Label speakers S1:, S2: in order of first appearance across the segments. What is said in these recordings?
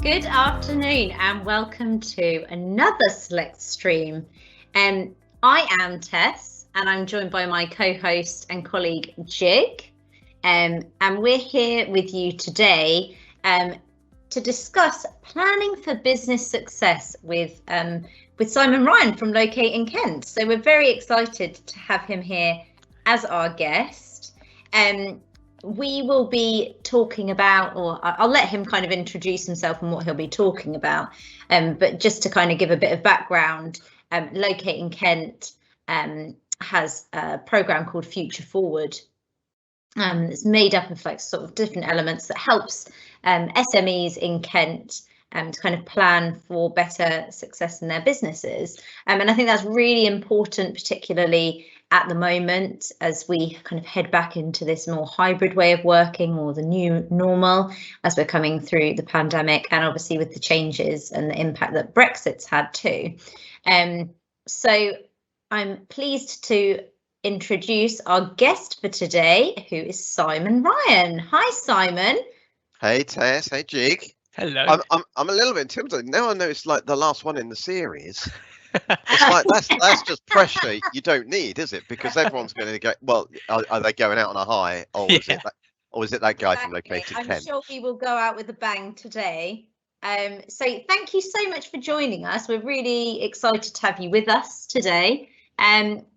S1: Good afternoon and welcome to another Select Stream. I am Tess and I'm joined by my co-host and colleague Jig. And we're here with you today to discuss planning for business success with Simon Ryan from Locate in Kent. So we're very excited to have him here as our guest. We will be talking about, or I'll let him kind of introduce himself and what he'll be talking about. But just to kind of give a bit of background, Locate in Kent has a program called Future Forward. It's made up of like sort of different elements that helps SMEs in Kent to kind of plan for better success in their businesses. And I think that's really important, particularly at the moment, as we kind of head back into this more hybrid way of working, or the new normal, as we're coming through the pandemic, and obviously with the changes and the impact that Brexit's had too. So I'm pleased to introduce our guest for today, who is Simon Ryan. Hi, Simon.
S2: Hey, Tess. Hey, Jig.
S3: Hello.
S2: I'm a little bit intimidated now. I know it's like the last one in the series. It's like that's just pressure you don't need, is it? Because everyone's going to go. Well, are they going out on a high, or is it that guy from Located Kent?
S1: I'm sure we will go out with a bang today. So thank you so much for joining us. We're really excited to have you with us today.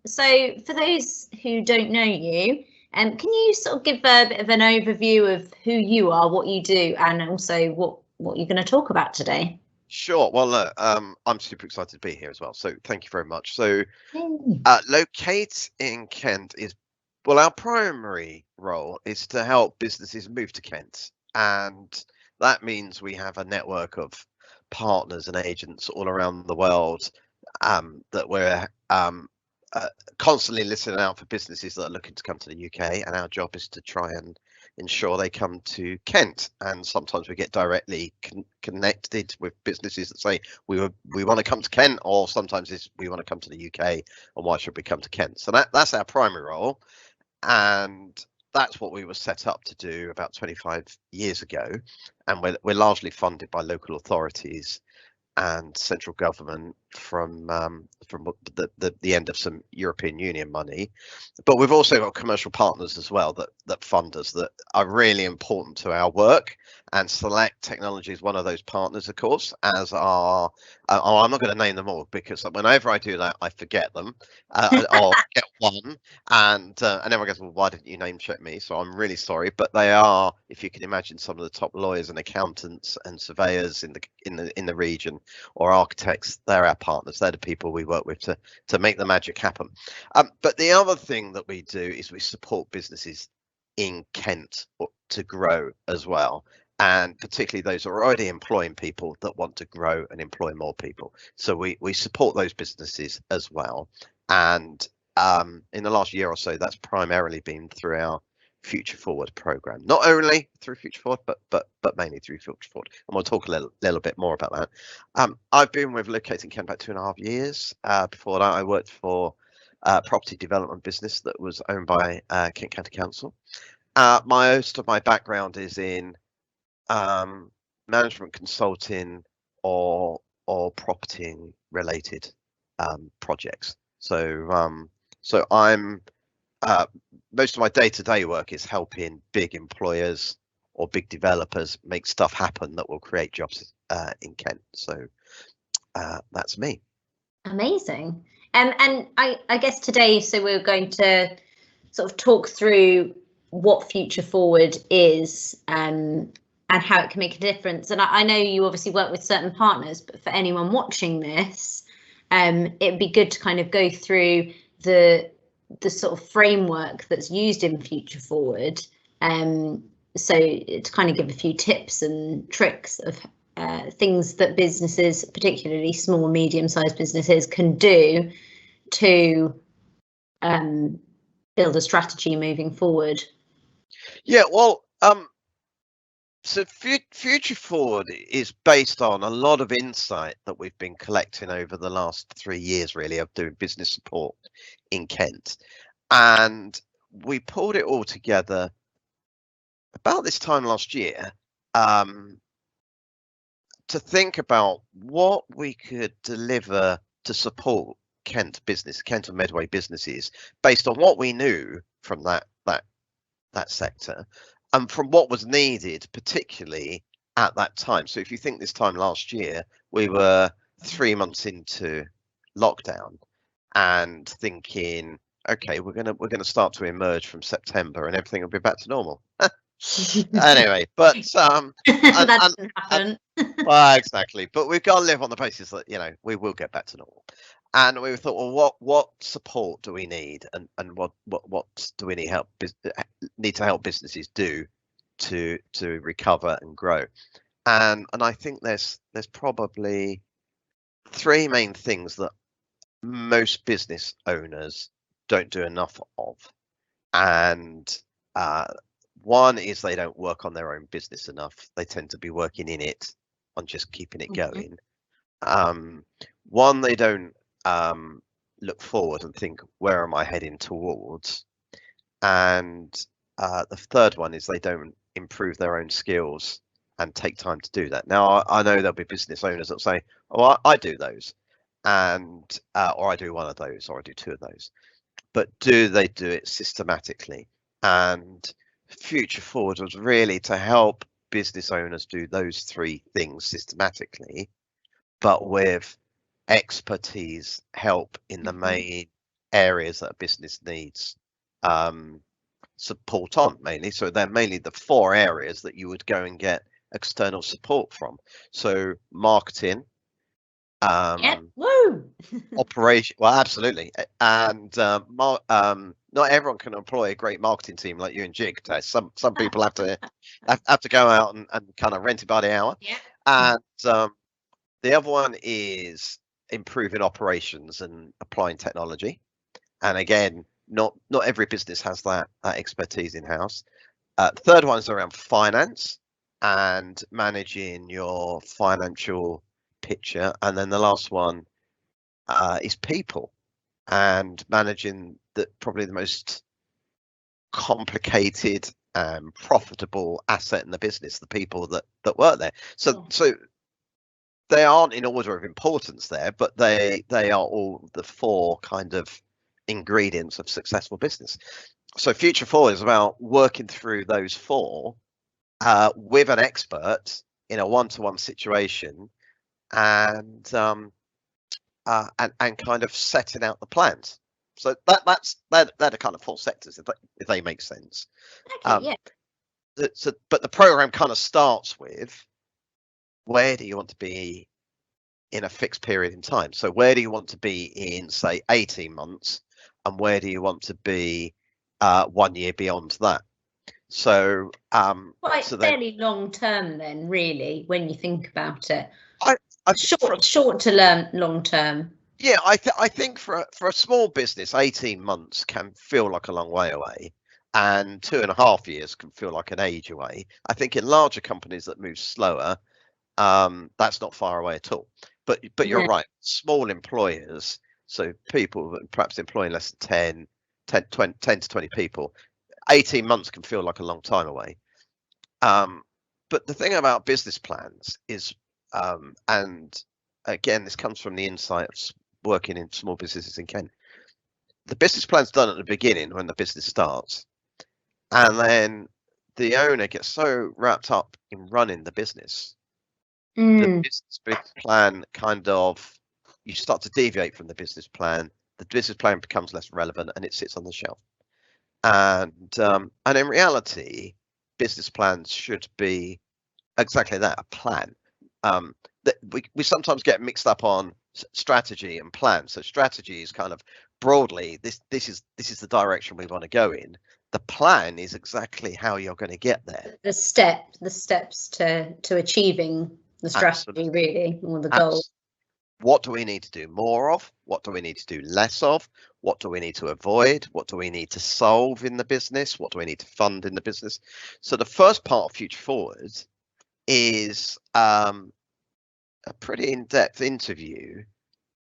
S1: So for those who don't know you, can you sort of give a bit of an overview of who you are, what you do, and also what you're going to talk about today?
S2: Sure. Well, I'm super excited to be here as well. So thank you very much. So Locate in Kent is, well, our primary role is to help businesses move to Kent. And that means we have a network of partners and agents all around the world that we're constantly listening out for businesses that are looking to come to the UK. And our job is to try and ensure they come to Kent. And sometimes we get directly connected with businesses that say we want to come to Kent, or sometimes it's we want to come to the UK, and why should we come to Kent? So that's our primary role, and that's what we were set up to do about 25 years ago. And we're largely funded by local authorities and central government from the end of some European Union money, but we've also got commercial partners as well that fund us, that are really important to our work. And Select Technology is one of those partners, of course, as are I'm not going to name them all, because whenever I do that I forget them, or get one, and everyone goes, well, why didn't you name check me? So I'm really sorry, but they are, if you can imagine, some of the top lawyers and accountants and surveyors in the region, or architects. They're our partners. They're the people we work with to make the magic happen. But the other thing that we do is we support businesses in Kent to grow as well, and particularly those who are already employing people that want to grow and employ more people. So we support those businesses as well. And in the last year or so, that's primarily been through our Future Forward program, not only through Future Forward, but mainly through Future Forward. And we'll talk a little bit more about that. I've been with Locate in Kent about 2.5 years. Before that, I worked for a property development business that was owned by Kent County Council. Most of my background is in management consulting or property related projects. So I'm most of my day-to-day work is helping big employers or big developers make stuff happen that will create jobs in Kent. So that's me.
S1: Amazing. And I guess today, so we're going to sort of talk through what Future Forward is and how it can make a difference. And I know you obviously work with certain partners, but for anyone watching this, it'd be good to kind of go through the sort of framework that's used in Future Forward. So to kind of give a few tips and tricks of things that businesses, particularly small, medium-sized businesses, can do to build a strategy moving forward.
S2: Yeah, well, so Future Forward is based on a lot of insight that we've been collecting over the last 3 years, really, of doing business support in Kent. And we pulled it all together about this time last year to think about what we could deliver to support Kent and Medway businesses based on what we knew from that sector and from what was needed, particularly at that time. So if you think this time last year, we were 3 months into lockdown and thinking, okay, we're gonna start to emerge from September and everything will be back to normal. Anyway, but
S1: that didn't happen.
S2: well, exactly. But we've got to live on the basis that, you know, we will get back to normal. And we thought, well, what support do we need, and what do we need to help businesses do to recover and grow? And I think there's probably three main things that most business owners don't do enough of. And one is they don't work on their own business enough. They tend to be working in it on just keeping it going. One, they don't look forward and think, where am I heading towards? And the third one is they don't improve their own skills and take time to do that. Now, I know there'll be business owners that say, oh, I do those, and or I do one of those, or I do two of those. But do they do it systematically? And Future Forward was really to help business owners do those three things systematically, but with expertise help in the main areas that a business needs support on, mainly. So they're mainly the four areas that you would go and get external support from. So marketing, operation, well, absolutely, and not everyone can employ a great marketing team like you and Jig. Some people have to go out and kind of rent it by the hour. And the other one is improving operations and applying technology. And again, not every business has that expertise in house. Third one is around finance and managing your financial picture. And then the last one is people and managing probably the most complicated and profitable asset in the business, the people that work there. So they aren't in order of importance there, but they are all the four kind of ingredients of successful business. So Future Forward is about working through those four with an expert in a one-to-one situation, and kind of setting out the plans. So they're the kind of four sectors, if they make sense.
S1: Okay,
S2: But the program kind of starts with, where do you want to be in a fixed period in time? So where do you want to be in, say, 18 months, and where do you want to be 1 year beyond that? So
S1: fairly long term then, really, when you think about it. Short to long term.
S2: Yeah, I think for a small business, 18 months can feel like a long way away, and 2.5 years can feel like an age away. I think in larger companies that move slower, that's not far away at all. But you're right, small employers, so people perhaps employing less than 10 to 20 people, 18 months can feel like a long time away. But the thing about business plans is, and again, this comes from the insight of working in small businesses in Kent, the business plan's done at the beginning when the business starts, and then the owner gets so wrapped up in running the business, the business plan kind of, you start to deviate from the business plan. The business plan becomes less relevant and it sits on the shelf. And in reality, business plans should be exactly that, a plan. That we sometimes get mixed up on strategy and plan. So strategy is kind of broadly, this is the direction we want to go in. The plan is exactly how you're going to get there.
S1: The steps to achieving the strategy. Absolutely. Really, or the goal.
S2: What do we need to do more of? What do we need to do less of? What do we need to avoid? What do we need to solve in the business? What do we need to fund in the business? So the first part of Future Forward is a pretty in-depth interview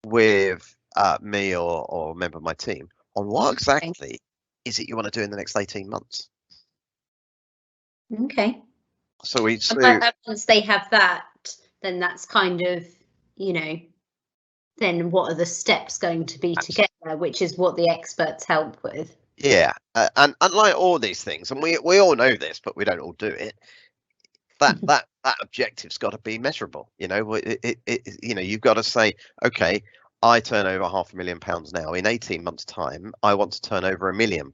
S2: with me or a member of my team on what exactly is it you want to do in the next 18 months.
S1: Okay.
S2: So
S1: once they have that then that's kind of, then what are the steps going to be to get there, which is what the experts help with.
S2: Yeah, and like all these things, and we all know this, but we don't all do it. That objective's got to be measurable. You've got to say, okay, I turn over £500,000 now. In 18 months' time, I want to turn over £1 million.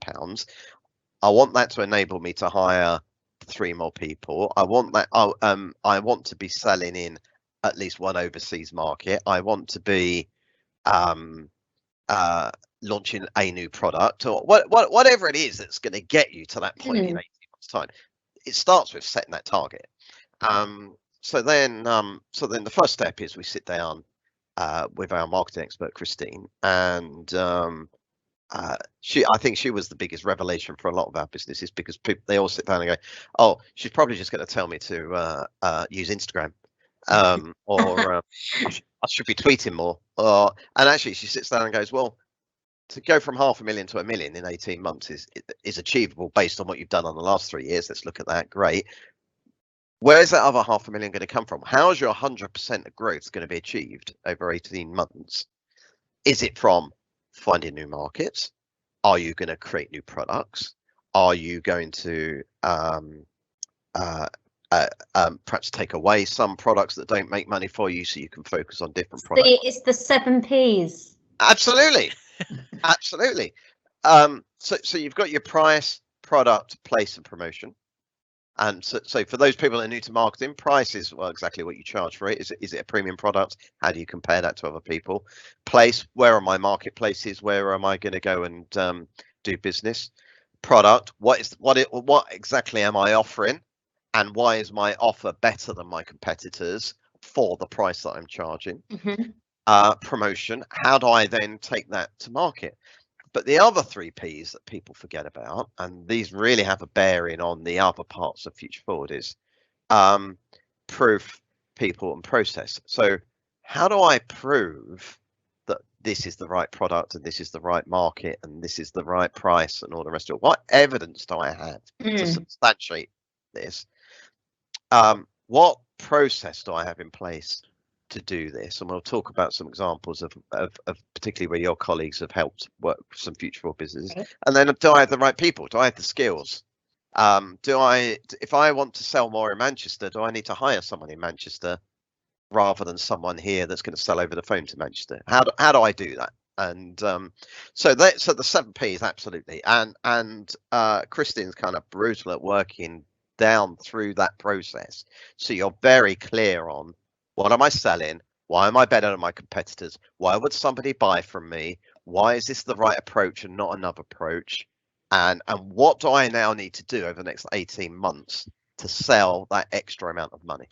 S2: I want that to enable me to hire 3 more people. I want that. I want to be selling in at least one overseas market. I want to be launching a new product, or whatever it is that's going to get you to that point in 18 months' time. It starts with setting that target. So then the first step is we sit down with our marketing expert Christine, and I think she was the biggest revelation for a lot of our businesses, because they all sit down and go, oh, she's probably just going to tell me to use Instagram, or I should be tweeting more. And actually she sits down and goes, well, to go from £500,000 to £1 million in 18 months is achievable based on what you've done on the last 3 years. Let's look at that. Great. Where is that other £500,000 going to come from? How is your 100% of growth going to be achieved over 18 months? Is it from finding new markets? Are you going to create new products? Are you going to perhaps take away some products that don't make money for you so you can focus on different products?
S1: It's the 7 Ps.
S2: Absolutely. Absolutely. So you've got your price, product, place, and promotion. And so for those people that are new to marketing, price is, well, exactly what you charge for it. Is it a premium product? How do you compare that to other people? Place, where are my marketplaces? Where am I going to go and do business? Product, what exactly am I offering? And why is my offer better than my competitors for the price that I'm charging? Promotion, how do I then take that to market? But the other 3 Ps that people forget about, and these really have a bearing on the other parts of Future Forward, is proof, people, and process. So how do I prove that this is the right product, and this is the right market, and this is the right price, and all the rest of it? What evidence do I have to substantiate this? What process do I have in place to do this? And we'll talk about some examples of particularly where your colleagues have helped work with some Future Forward businesses. And then, do I have the right people? Do I have the skills? If I want to sell more in Manchester, do I need to hire someone in Manchester rather than someone here that's going to sell over the phone to Manchester? How do I do that? And so the 7 Ps, absolutely. And Christine's kind of brutal at working down through that process, so you're very clear on, what am I selling? Why am I better than my competitors? Why would somebody buy from me? Why is this the right approach and not another approach? And what do I now need to do over the next 18 months to sell that extra amount of money?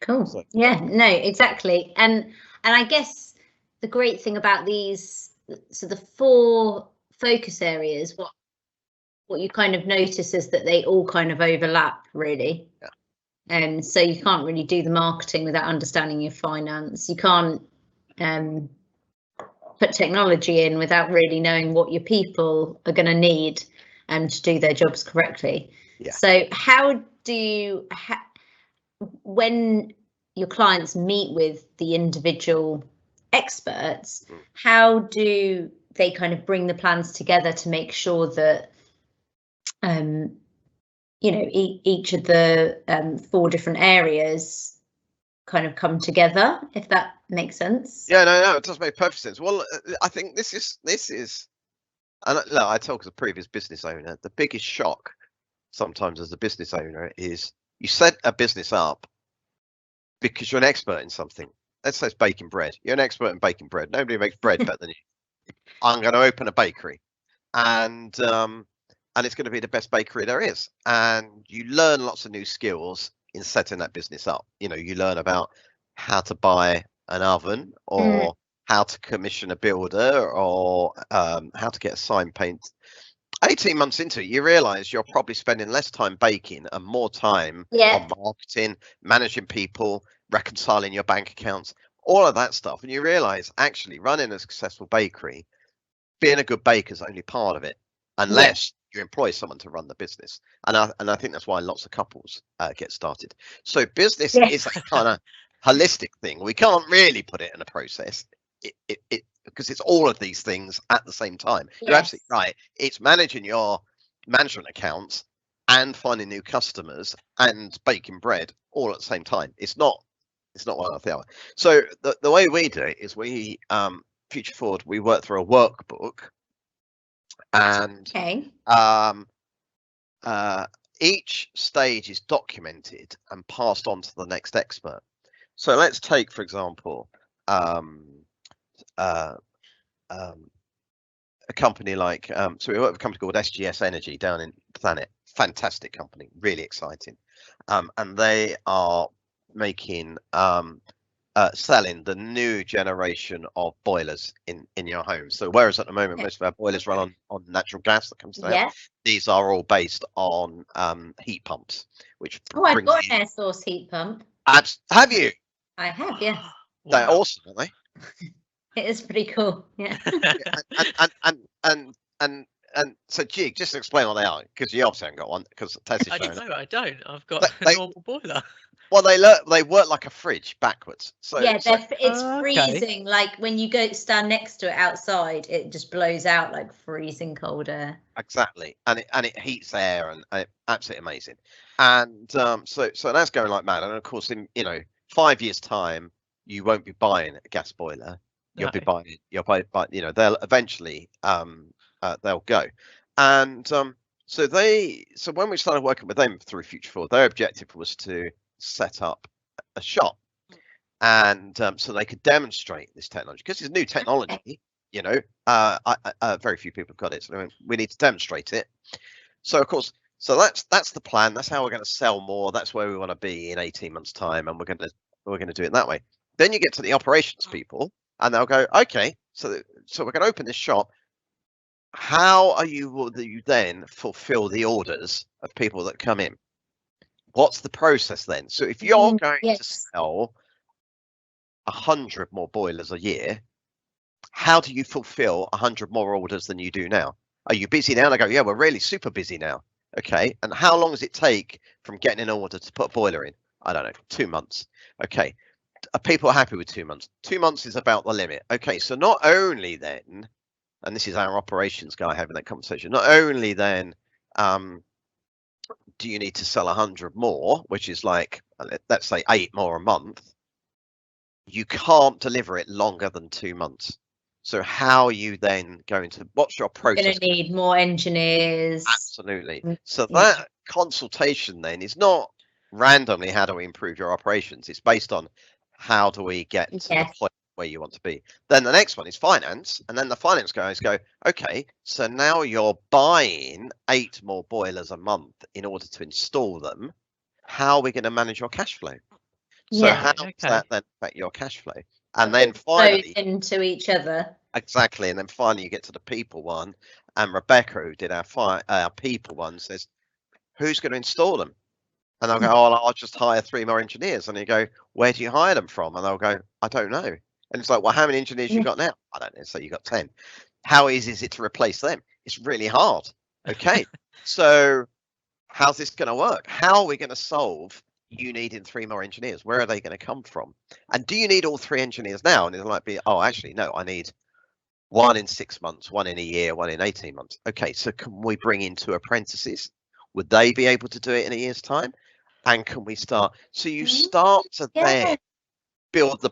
S1: Cool. So, yeah, no, exactly. And I guess the great thing about these, so the 4 focus areas, what you kind of notice is that they all kind of overlap, really.
S2: Yeah.
S1: And so you can't really do the marketing without understanding your finance. You can't put technology in without really knowing what your people are going to need to do their jobs correctly.
S2: Yeah.
S1: So how do you, when your clients meet with the individual experts, how do they kind of bring the plans together to make sure that each of the 4 different areas kind of come together, if that makes sense?
S2: Yeah, no, it does make perfect sense. Well, I think this is, and look, I talk as a previous business owner, the biggest shock sometimes as a business owner is you set a business up because you're an expert in something. Let's say it's baking bread. You're an expert in baking bread. Nobody makes bread better than you. I'm going to open a bakery, and it's going to be the best bakery there is. And you learn lots of new skills in setting that business up. You learn about how to buy an oven, or how to commission a builder, or how to get a sign paint. 18 months into it, you realize you're probably spending less time baking and more time on marketing, managing people, reconciling your bank accounts, all of that stuff. And you realize, actually, running a successful bakery, being a good baker is only part of it, unless you employ someone to run the business, and I think that's why lots of couples get started. So business is a kind of holistic thing. We can't really put it in a process. Because it's all of these things at the same time. You're absolutely right. It's managing your management accounts and finding new customers and baking bread all at the same time. It's not one after the other. So the way we do it is we Future Forward, we work through a workbook, and each stage is documented and passed on to the next expert. So let's take, for example, a company like so we work with a company called SGS Energy down in Planet. Fantastic company, really exciting, and they are making selling the new generation of boilers in your home. So whereas at the moment most of our boilers run on natural gas that comes down, these are all based on heat pumps, which
S1: I've got an air source heat pump.
S2: Have you?
S1: I have, yes.
S2: They're awesome, aren't they?
S1: It is pretty cool, yeah.
S2: And so, Jig, just explain what they are, because you obviously haven't got one. Because
S3: I don't. I've got a normal boiler.
S2: Well, they work like a fridge backwards. So
S1: it's freezing. Like when you stand next to it outside, it just blows out like freezing cold air.
S2: Exactly, and it heats air, and absolutely amazing. And so that's going like mad. And of course, in 5 years' time, you won't be buying a gas boiler. You'll be buying. They'll eventually they'll go. And so when we started working with them through Future Forward, their objective was to set up a shop, and so they could demonstrate this technology, because it's new technology. Very few people have got it, so we need to demonstrate it. So of course, that's the plan. That's how we're going to sell more. That's where we want to be in 18 months' time, and we're going to do it that way. Then you get to the operations people, and they'll go, okay, so we're going to open this shop. How will you then fulfill the orders of people that come in? What's the process then? So if you're going to sell 100 more boilers a year, how do you fulfill 100 more orders than you do now? Are you busy now? And I go, yeah, we're really super busy now. Okay, and how long does it take from getting an order to put a boiler in? I don't know, 2 months. Okay, are people happy with 2 months? 2 months is about the limit. Okay, so not only then, and this is our operations guy having that conversation, not only then do you need to sell 100 more, which is like, let's say 8 more a month, you can't deliver it longer than 2 months. So how are you then going to, what's your process?
S1: You're going to need more engineers.
S2: Absolutely. So that consultation then is not randomly, how do we improve your operations? It's based on how do we get to the point where you want to be. Then the next one is finance, and then the finance guys go, okay, so now you're buying 8 more boilers a month in order to install them. How are we going to manage your cash flow? So how does that then affect your cash flow? And then finally
S1: into each other.
S2: Exactly. And then finally you get to the people one, and Rebecca, who did our people one, says, who's going to install them? And I'll go, oh, I'll just hire 3 more engineers. And you go, where do you hire them from? And they'll go, I don't know. And it's like, well, how many engineers you got now? I don't know. So you got 10. How easy is it to replace them? It's really hard. Okay. So how's this going to work? How are we going to solve you needing 3 more engineers? Where are they going to come from? And do you need all 3 engineers now? And it might be, oh, actually, no, I need 1 in 6 months, 1 in a year, 1 in 18 months. Okay. So can we bring in 2 apprentices? Would they be able to do it in a year's time? And can we start? So you start to then build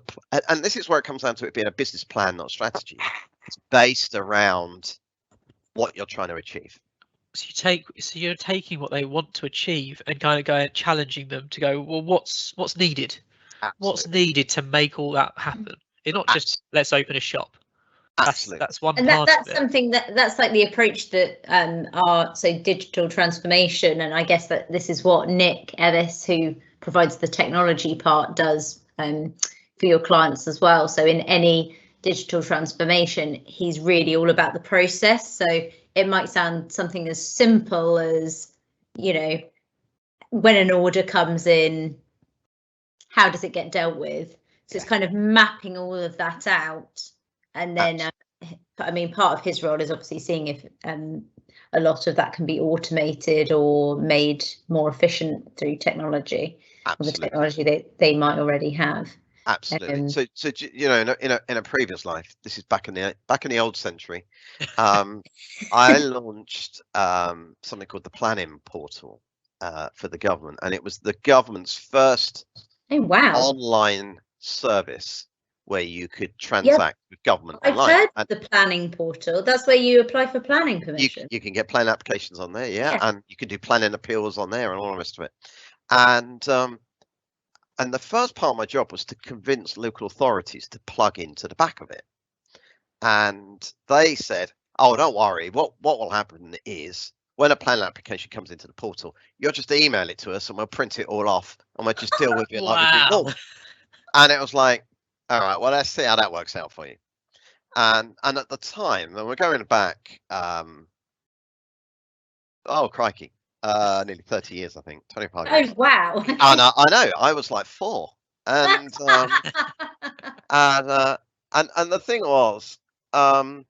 S2: and this is where it comes down to it being a business plan, not strategy. It's based around what you're trying to achieve.
S3: So you're taking what they want to achieve and kind of going challenging them to go, well, what's needed? Absolutely. What's needed to make all that happen? It's not just let's open a shop. That's one part.
S1: That's something that's like the approach that so digital transformation, and I guess that this is what Nick Ellis, who provides the technology part, does for your clients as well. So in any digital transformation, he's really all about the process. So it might sound something as simple as, when an order comes in, how does it get dealt with? So it's kind of mapping all of that out. And then, part of his role is obviously seeing if a lot of that can be automated or made more efficient through technology, or the technology they might already have.
S2: Absolutely. So you know, in a previous life, this is back in the old century, I launched something called the planning portal for the government, and it was the government's first online service where you could transact with government online.
S1: I've heard of the planning portal. That's where you apply for planning permission.
S2: You can get planning applications on there, and you can do planning appeals on there and all the rest of it. And the first part of my job was to convince local authorities to plug into the back of it. And they said, oh, don't worry. What will happen is when a planning application comes into the portal, you'll just email it to us and we'll print it all off and we'll just deal with it like we do normal. And it was like, all right, well, let's see how that works out for you. And at the time, and we're going back, oh, crikey. Nearly 30 years, I think, 25 years.
S1: Oh, wow.
S2: And I know, I was like 4. And and the thing was, at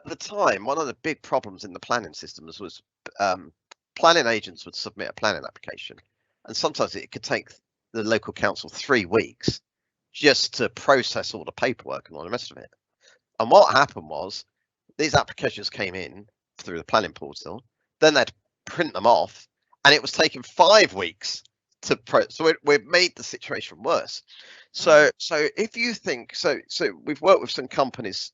S2: the time, one of the big problems in the planning systems was planning agents would submit a planning application, and sometimes it could take the local council 3 weeks just to process all the paperwork and all the rest of it. And what happened was these applications came in through the planning portal, then they'd print them off, and it was taking 5 weeks to so we've made the situation worse. So if you think so we've worked with some companies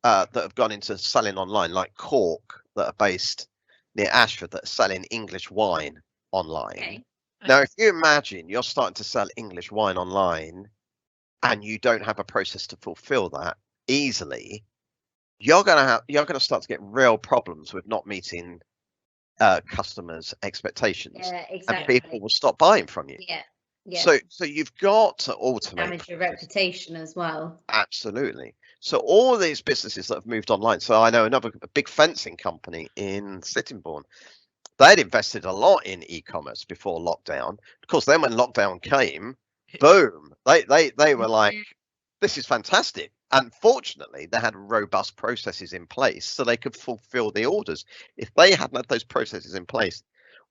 S2: that have gone into selling online, like Cork, that are based near Ashford, that are selling English wine online. Okay. Now if you imagine you're starting to sell English wine online and you don't have a process to fulfill that easily, you're gonna start to get real problems with not meeting customers' expectations.
S1: Yeah, exactly.
S2: And people will stop buying from you.
S1: Yeah.
S2: So you've got to automate.
S1: Damage your reputation as well.
S2: Absolutely. So all these businesses that have moved online. So I know a big fencing company in Sittingbourne. They'd invested a lot in e-commerce before lockdown. Of course, then when lockdown came, boom, they were like, this is fantastic. And fortunately, they had robust processes in place so they could fulfill the orders. If they hadn't had those processes in place, it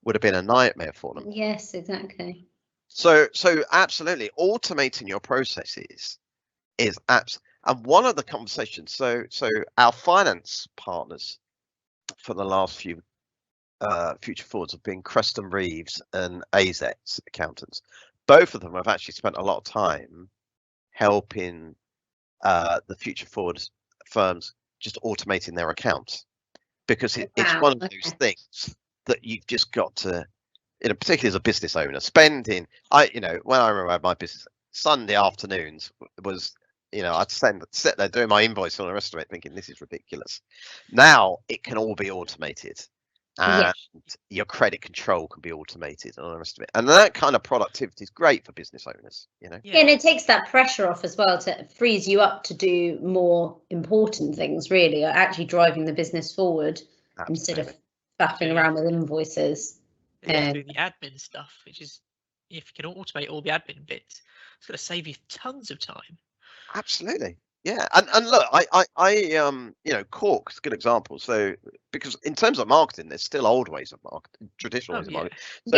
S2: would have been a nightmare for them.
S1: Yes, exactly.
S2: So absolutely, automating your processes is and one of the conversations. So our finance partners for the last few future forwards have been Creston Reeves and AZEX accountants. Both of them have actually spent a lot of time helping the future forward firms just automating their accounts, because it's one of those things that you've just got to, particularly as a business owner, spending. When I remember my business, Sunday afternoons was, I'd sit there doing my invoice and all the rest of it, thinking this is ridiculous. Now it can all be automated. And your credit control can be automated and all the rest of it, and that kind of productivity is great for business owners.
S1: And it takes that pressure off as well, to frees you up to do more important things, really, or actually driving the business forward. Absolutely. Instead of faffing around with invoices.
S3: Doing the admin stuff, which is, if you can automate all the admin bits, it's going to save you tons of time.
S2: Absolutely. Yeah, and look, I Cork's a good example. So because in terms of marketing, there's still old ways of marketing, traditional ways of marketing. So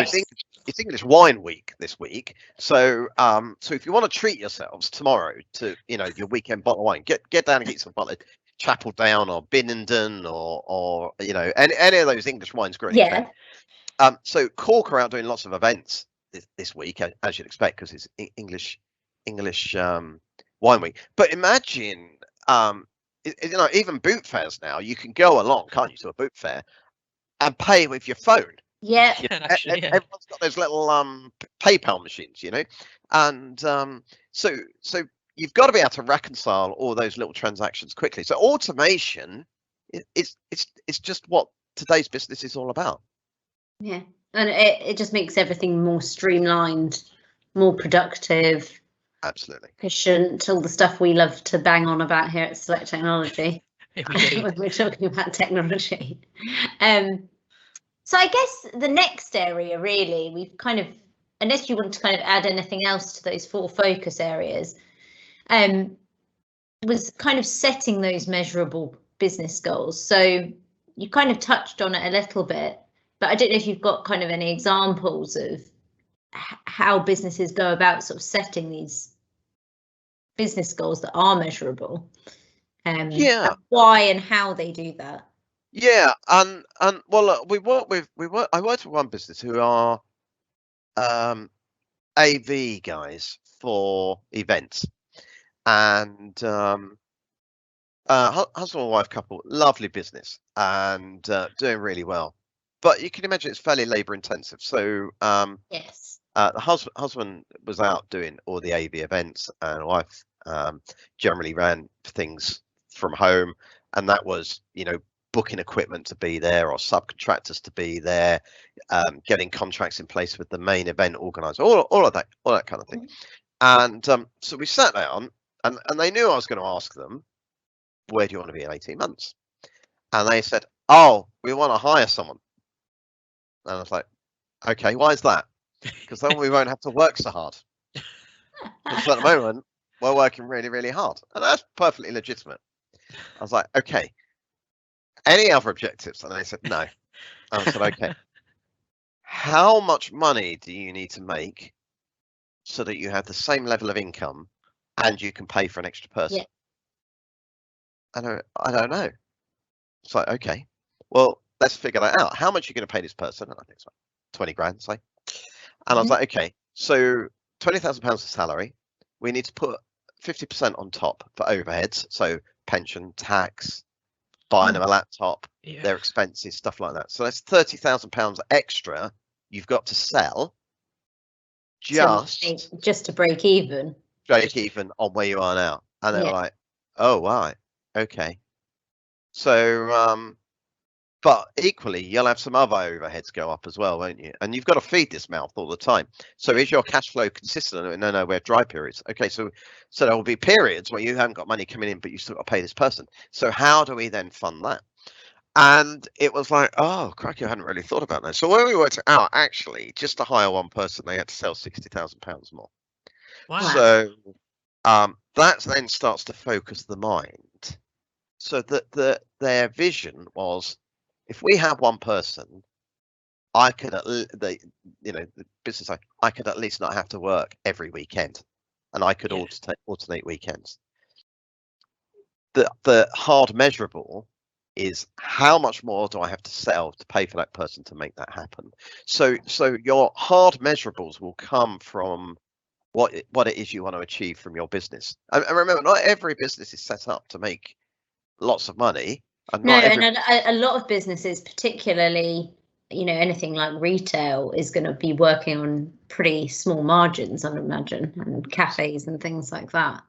S2: it's English Wine Week this week. So so if you want to treat yourselves tomorrow to your weekend bottle of wine, get down and get some bottle of Chapel Down or Binnenden or any of those English wines. Great.
S1: Yeah.
S2: So Cork are out doing lots of events this week, as you'd expect, because it's English Wine Week. But imagine, even boot fairs now, you can go along, can't you, to a boot fair and pay with your phone.
S1: Yeah.
S2: Everyone's got those little PayPal machines, and so you've got to be able to reconcile all those little transactions quickly. So automation it's just what today's business is all about.
S1: Yeah, and it just makes everything more streamlined, more productive.
S2: Absolutely.
S1: Efficient, all the stuff we love to bang on about here at Select Technology. When we're talking about technology. So I guess the next area, really, we've kind of, unless you want to kind of add anything else to those 4 focus areas, was kind of setting those measurable business goals. So you kind of touched on it a little bit, but I don't know if you've got kind of any examples of how businesses go about sort of setting these business goals that are measurable.
S2: Yeah.
S1: Why and how they do that.
S2: Yeah, and well, I worked with one business who are AV guys for events, and husband and wife couple, lovely business, and doing really well. But you can imagine it's fairly labour intensive. So
S1: yes,
S2: the husband was out doing all the AV events, and the wife generally ran things from home, and that was, you know, booking equipment to be there or subcontractors to be there, getting contracts in place with the main event organizer, all of that kind of thing. And so we sat down, and they knew I was going to ask them, where do you want to be in 18 months? And they said, oh, we want to hire someone. And I was like, okay, why is that? Because then we won't have to work so hard. Because at the moment, we're working really, really hard. And that's perfectly legitimate. I was like, okay, any other objectives? And they said, no. And I said, okay, how much money do you need to make so that you have the same level of income and you can pay for an extra person?
S1: Yeah.
S2: I don't know. It's like, okay, well, let's figure that out. How much are you going to pay this person? And I think it's like 20 grand, say. And I was like, okay, so £20,000 of salary. We need to put 50% on top for overheads. So pension, tax, buying them a laptop, their expenses, stuff like that. So that's £30,000 extra you've got to sell
S1: just to break even.
S2: Break even on where you are now. And they were like, oh, right. Okay. So, but equally, you'll have some other overheads go up as well, won't you? And you've got to feed this mouth all the time. So is your cash flow consistent? No, we have dry periods. Okay, so there will be periods where you haven't got money coming in, but you still got to pay this person. So how do we then fund that? And it was like, oh, crikey, I hadn't really thought about that. So when we worked it out, actually, just to hire one person, they had to sell £60,000 more.
S3: Wow.
S2: So that then starts to focus the mind. So that their vision was, if we have one person, I could the business I could at least not have to work every weekend, and I could alternate weekends. The hard measurable is how much more do I have to sell to pay for that person to make that happen. So your hard measurables will come from what it is you want to achieve from your business. And remember, not every business is set up to make lots of money.
S1: And a lot of businesses, particularly, you know, anything like retail, is going to be working on pretty small margins, I imagine, and cafes and things like that.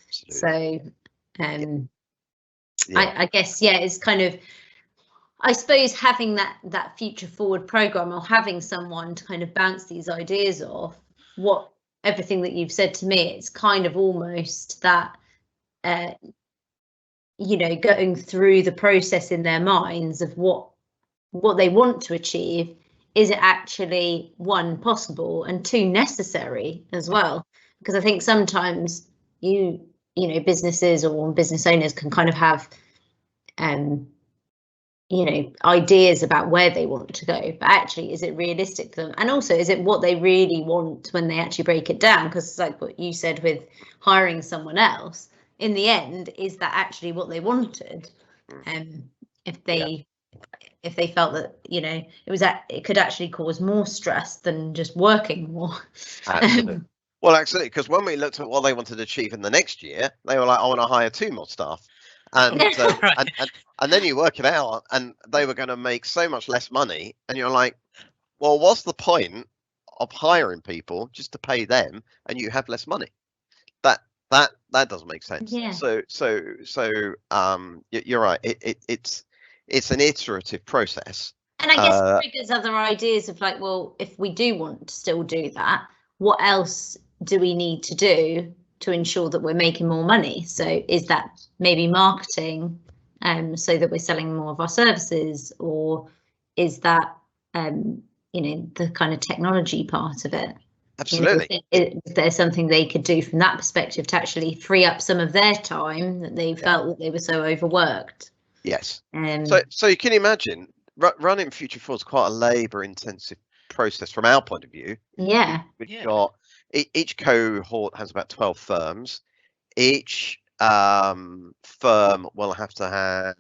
S1: Absolutely. So I guess, it's kind of, I suppose, having that future forward program, or having someone to kind of bounce these ideas off, everything that you've said to me, it's kind of almost that going through the process in their minds of what they want to achieve. Is it actually, one, possible, and two, necessary as well? Because I think sometimes businesses or business owners can kind of have ideas about where they want to go, but actually, is it realistic for them? And also, is it what they really want when they actually break it down? Because it's like what you said with hiring someone else. In the end, is that actually what they wanted? If they felt that it could actually cause more stress than just working more.
S2: Absolutely. Well, absolutely, because when we looked at what they wanted to achieve in the next year, they were like, I want to hire 2 more staff. And and then you work it out, and they were going to make so much less money, and you're like, well, what's the point of hiring people just to pay them and you have less money? That doesn't make sense.
S1: Yeah.
S2: So you're right. It's an iterative process.
S1: And I guess it triggers other ideas of like, well, if we do want to still do that, what else do we need to do to ensure that we're making more money? So is that maybe marketing, so that we're selling more of our services, or is that the kind of technology part of it?
S2: Absolutely.
S1: Is there something they could do from that perspective to actually free up some of their time that they felt that they were so overworked?
S2: Yes.
S1: Um,
S2: So you can imagine running Future Forward is quite a labour-intensive process from our point of view.
S1: yeah.
S2: We've got each cohort has about 12 firms. Each firm will have to have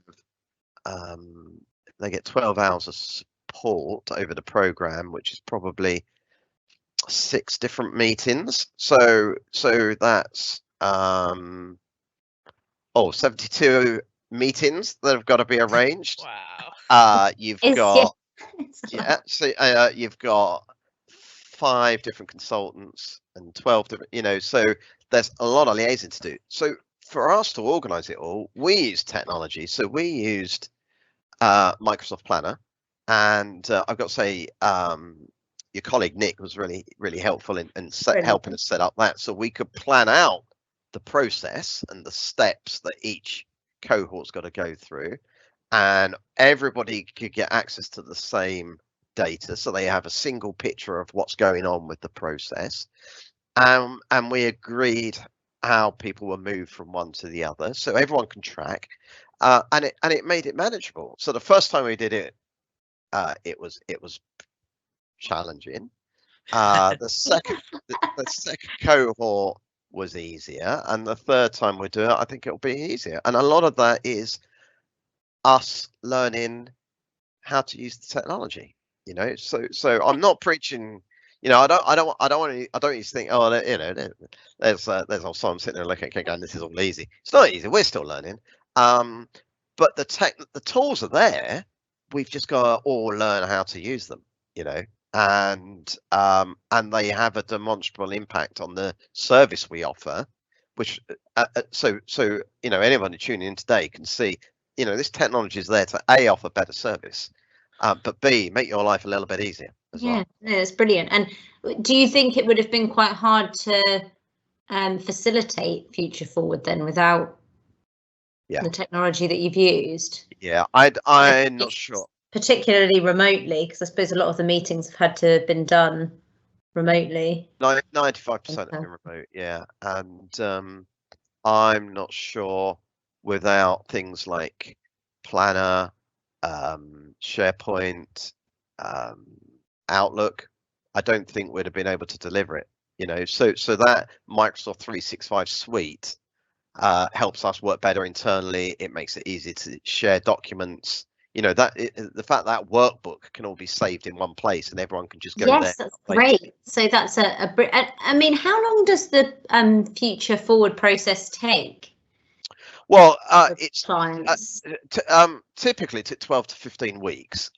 S2: they get 12 hours of support over the program, which is probably 6 different meetings. So that's 72 meetings that have got to be arranged.
S3: Wow.
S2: You've
S1: It's,
S2: got
S1: yeah.
S2: so you've got 5 different consultants and 12 different, so there's a lot of liaising to do. So for us to organize it all, we used technology. So we used Microsoft Planner, and I've got to say your colleague Nick was really helpful in helping us set up that, so we could plan out the process and the steps that each cohort's got to go through, and everybody could get access to the same data, so they have a single picture of what's going on with the process. And we agreed how people were moved from one to the other, so everyone can track, and it made it manageable. So the first time we did it, it was challenging. The second cohort was easier, and the third time we do it, I think it'll be easier. And a lot of that is us learning how to use the technology. So I'm not preaching. I don't want you to think, oh, there's old Simon sitting there looking at it going, this is all easy. It's not easy. We're still learning. But the tools are there. We've just got to all learn how to use them. And they have a demonstrable impact on the service we offer, which so anyone tuning in today can see, this technology is there to A, offer better service, but B, make your life a little bit easier as well.
S1: No, it's brilliant. And do you think it would have been quite hard to facilitate Future Forward then without the technology that you've used?
S2: Yeah, I'm not sure.
S1: Particularly remotely, because I suppose a lot of the meetings have had to have been done remotely.
S2: 95% have been remote, yeah. And I'm not sure without things like Planner, SharePoint, Outlook, I don't think we'd have been able to deliver it. So that Microsoft 365 suite helps us work better internally. It makes it easy to share documents. The fact that workbook can all be saved in one place and everyone can just go there.
S1: Yes, that's great. So that's I mean, how long does the Future Forward process take?
S2: Well, it's
S1: clients.
S2: Typically it took 12 to 15 weeks.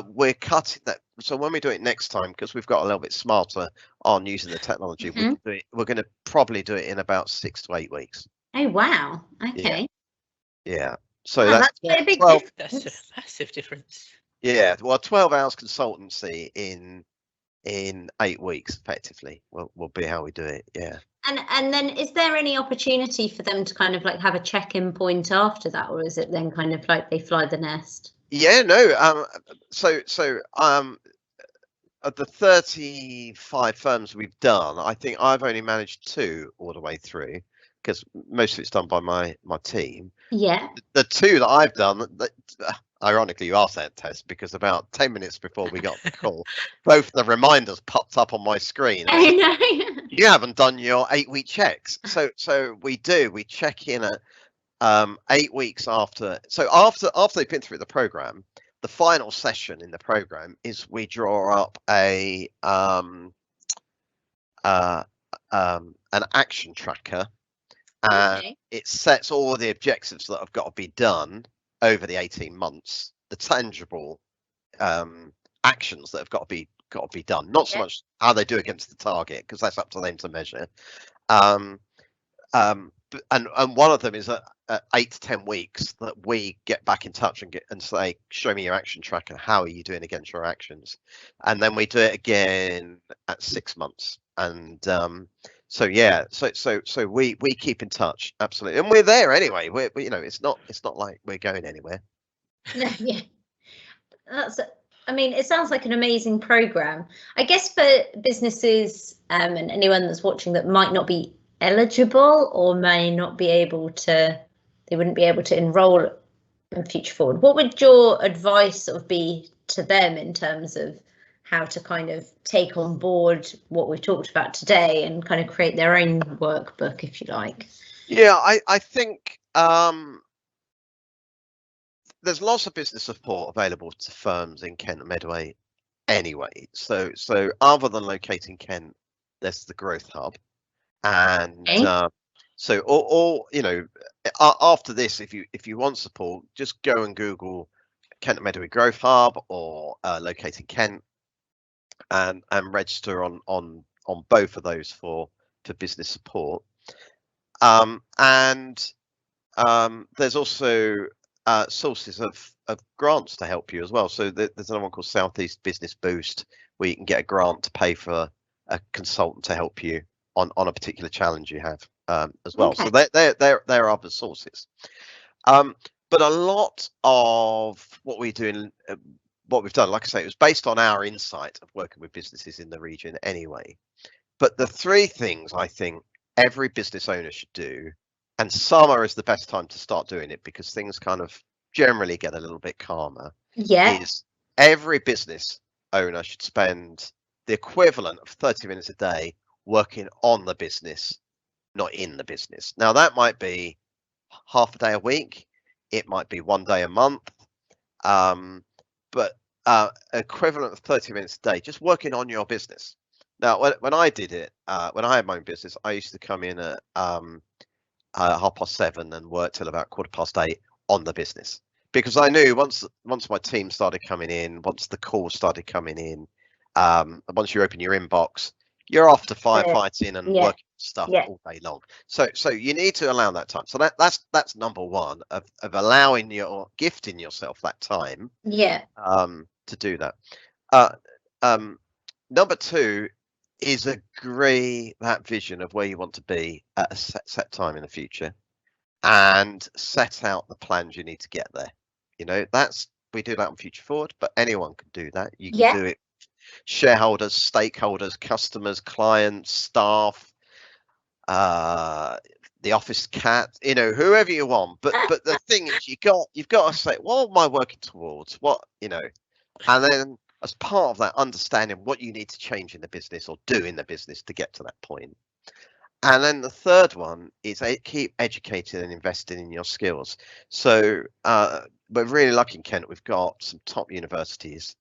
S2: We're cutting that. So when we do it next time, because we've got a little bit smarter on using the technology, we're going to probably do it in about 6 to 8 weeks.
S1: Oh, wow. Okay.
S2: Yeah. So
S1: that's a big
S2: 12,
S3: that's a massive difference.
S2: Yeah. Well, 12 hours consultancy in 8 weeks, effectively, will be how we do it. Yeah.
S1: And then is there any opportunity for them to kind of like have a check-in point after that, or is it then kind of like they fly the nest?
S2: Yeah, no. So of the 35 firms we've done, I think I've only managed 2 all the way through, because most of it's done by my team.
S1: Yeah.
S2: The 2 that I've done, ironically, you asked that, Tess, because about 10 minutes before we got the call, both the reminders popped up on my screen.
S1: I know.
S2: You haven't done your 8-week checks. So we do. We check in at 8 weeks after. So after they've been through the program, the final session in the program is we draw up an action tracker. And it sets all the objectives that have got to be done over the 18 months, the tangible actions that have got to be done, not so much how they do against the target, because that's up to them to measure. And one of them is at 8 to 10 weeks that we get back in touch and say, show me your action tracker. How are you doing against your actions? And then we do it again at 6 months. And so we keep in touch, absolutely, and we're there anyway. We it's not like we're going anywhere.
S1: Yeah, I mean, it sounds like an amazing program. I guess for businesses and anyone that's watching that might not be eligible or may not be able to, they wouldn't be able to enroll and Future Forward. What would your advice sort of be to them in terms of how to kind of take on board what we've talked about today and kind of create their own workbook, if you like?
S2: Yeah, I think there's lots of business support available to firms in Kent and Medway anyway. So other than locating Kent, there's the Growth Hub, and so or you know, after this, if you want support, just go and Google Kent and Medway Growth Hub or locating Kent, and register on both of those for business support. There's also sources of grants to help you as well. So there's another one called Southeast Business Boost, where you can get a grant to pay for a consultant to help you on a particular challenge you have as well. Okay. So there are other sources. But a lot of what we do what we've done, like I say, it was based on our insight of working with businesses in the region anyway. But the three things I think every business owner should do, and summer is the best time to start doing it because things kind of generally get a little bit calmer.
S1: Yeah.
S2: Is every business owner should spend the equivalent of 30 minutes a day working on the business, not in the business. Now that might be half a day a week, it might be 1 day a month, but equivalent of 30 minutes a day, just working on your business. Now, when I did it, when I had my own business, I used to come in at 7:30 and work till about 8:15 on the business, because I knew once my team started coming in, once the calls started coming in, once you open your inbox, you're off to firefighting and working stuff all day long. So you need to allow that time. So that's number one of allowing gifting yourself that time.
S1: Yeah.
S2: To do that. Number two is agree that vision of where you want to be at a set time in the future, and set out the plans you need to get there. You know, we do that on Future Forward, but anyone can do that. You can do it. Shareholders, stakeholders, customers, clients, staff, the office cat, you know, whoever you want. But the thing is, you've got to say, what am I working towards? What, you know, and then as part of that, understanding what you need to change in the business or do in the business to get to that point. And then the third one is keep educating and investing in your skills. So we're really lucky in Kent. We've got some top universities.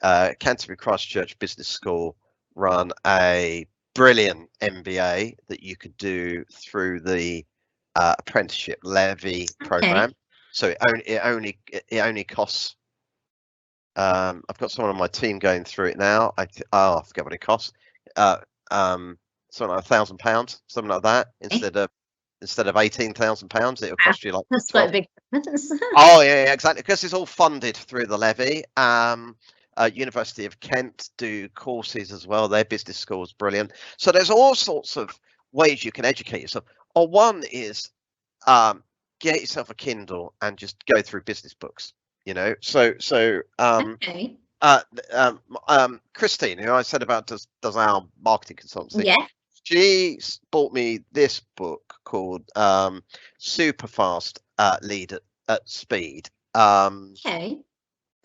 S2: Canterbury Christchurch Business School run a brilliant MBA that you could do through the apprenticeship levy program. So it only costs. I've got someone on my team going through it now. I forget what it costs. Something like £1,000, something like that. Instead of £18,000, it'll cost you like.
S1: That's quite a big difference.
S2: Oh yeah, exactly. Because it's all funded through the levy. University of Kent do courses as well. Their business school is brilliant. So there's all sorts of ways you can educate yourself. Or one is get yourself a Kindle and just go through business books. You know, Christine, who I said about does our marketing consultancy.
S1: Yeah.
S2: She bought me this book called Super Fast Lead at Speed. For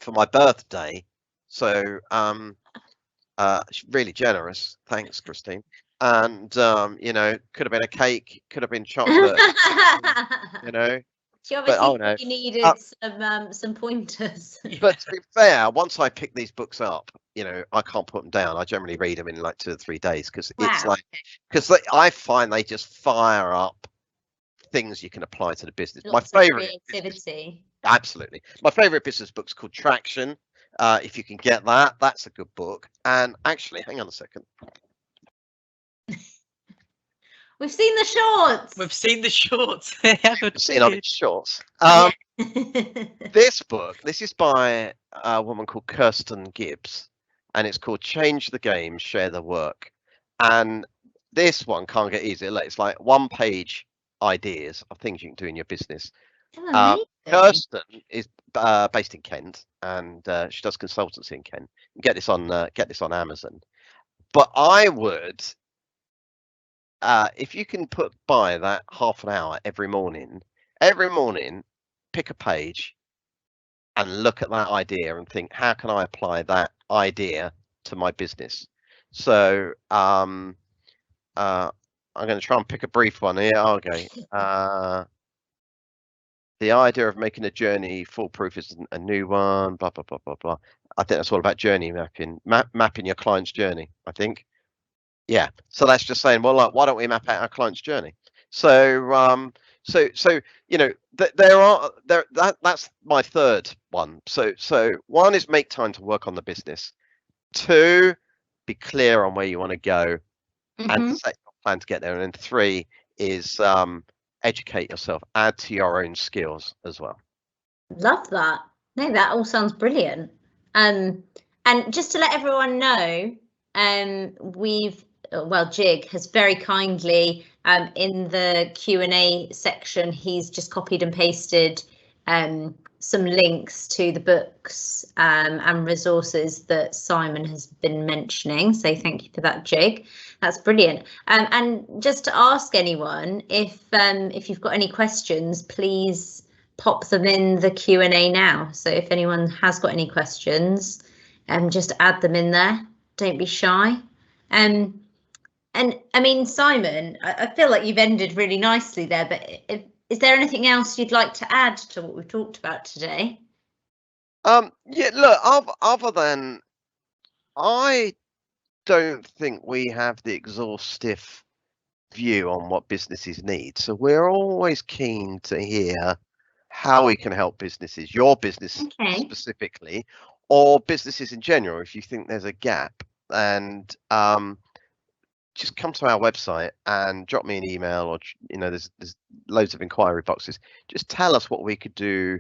S2: my birthday. So she's really generous. Thanks, Christine. And you know, could have been a cake, could have been chocolate. You know.
S1: She obviously needed some pointers.
S2: But to be fair, once I pick these books up, you know, I can't put them down. I generally read them in like 2 or 3 days because it's like, because I find they just fire up things you can apply to the business.
S1: Lots my favorite creativity.
S2: Absolutely. My favorite business book's called Traction. If you can get that, that's a good book. And actually, hang on a second.
S1: We've seen the shorts.
S3: We've seen the shorts.
S2: We've seen all shorts. This book, this is by a woman called Kirsten Gibbs, and it's called Change the Game, Share the Work. And this one can't get easier. It's like 1-page ideas of things you can do in your business. Kirsten is based in Kent, and she does consultancy in Kent. You can get this on Amazon. But I would. If you can put by that half an hour every morning, pick a page and look at that idea and think, how can I apply that idea to my business? So I'm going to try and pick a brief one here. Okay. The idea of making a journey foolproof isn't a new one. Blah blah blah blah blah. I think that's all about journey mapping, mapping your client's journey. I think. Yeah. So that's just saying, well, why don't we map out our client's journey? So you know, that's my third one. So one is make time to work on the business. Two, be clear on where you want to go, and set your plan to get there. And then three is educate yourself, add to your own skills as well.
S1: Love that. No, that all sounds brilliant. And just to let everyone know, Jig has very kindly in the Q&A section, he's just copied and pasted some links to the books and resources that Simon has been mentioning. So thank you for that, Jig. That's brilliant. And just to ask anyone, if you've got any questions, please pop them in the Q&A now. So if anyone has got any questions, just add them in there. Don't be shy. And I mean, Simon, I feel like you've ended really nicely there, but is there anything else you'd like to add to what we've talked about today?
S2: Yeah, look, other than I don't think we have the exhaustive view on what businesses need. So we're always keen to hear how we can help businesses, your business specifically, or businesses in general, if you think there's a gap. And just come to our website and drop me an email, or there's loads of inquiry boxes. Just tell us what we could do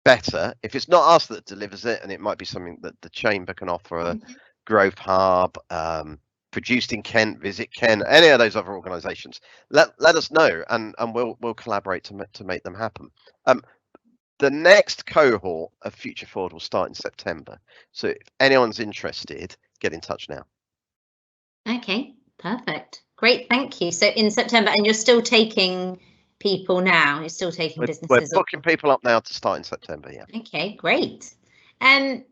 S2: better. If it's not us that delivers it, and it might be something that the chamber can offer, a growth hub, produced in Kent, Visit Kent, any of those other organisations, let us know, and we'll collaborate to make them happen. The next cohort of Future Forward will start in September. So if anyone's interested, get in touch now.
S1: Okay, perfect. Great, thank you. So in September, and you're still taking people now? You're still taking businesses?
S2: We're booking people up now to start in September, yeah.
S1: Okay, great. I'm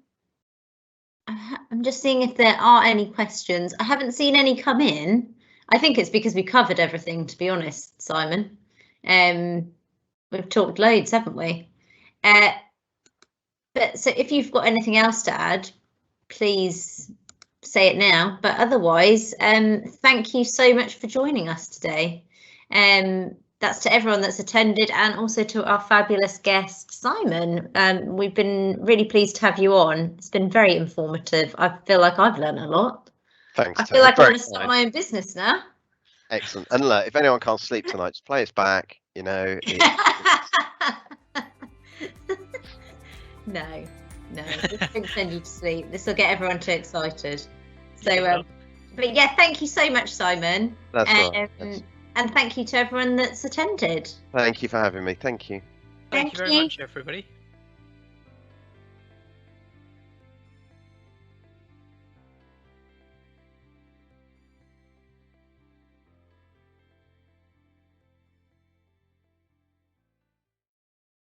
S1: just seeing if there are any questions. I haven't seen any come in. I think it's because we covered everything, to be honest, Simon. We've talked loads, haven't we? But so if you've got anything else to add, please say it now. But otherwise, thank you so much for joining us today. That's to everyone that's attended, and also to our fabulous guest, Simon. We've been really pleased to have you on. It's been very informative. I feel like I've learned a lot.
S2: Thanks.
S1: I feel like I want to start my own business now.
S2: Excellent. And look, if anyone can't sleep tonight, just play us back.
S1: No, this won't send you to sleep. This will get everyone too excited. So, but yeah, thank you so much, Simon.
S2: That's right.
S1: And thank you to everyone that's attended.
S2: Thank you for having me. Thank you.
S3: Thank you very much, everybody.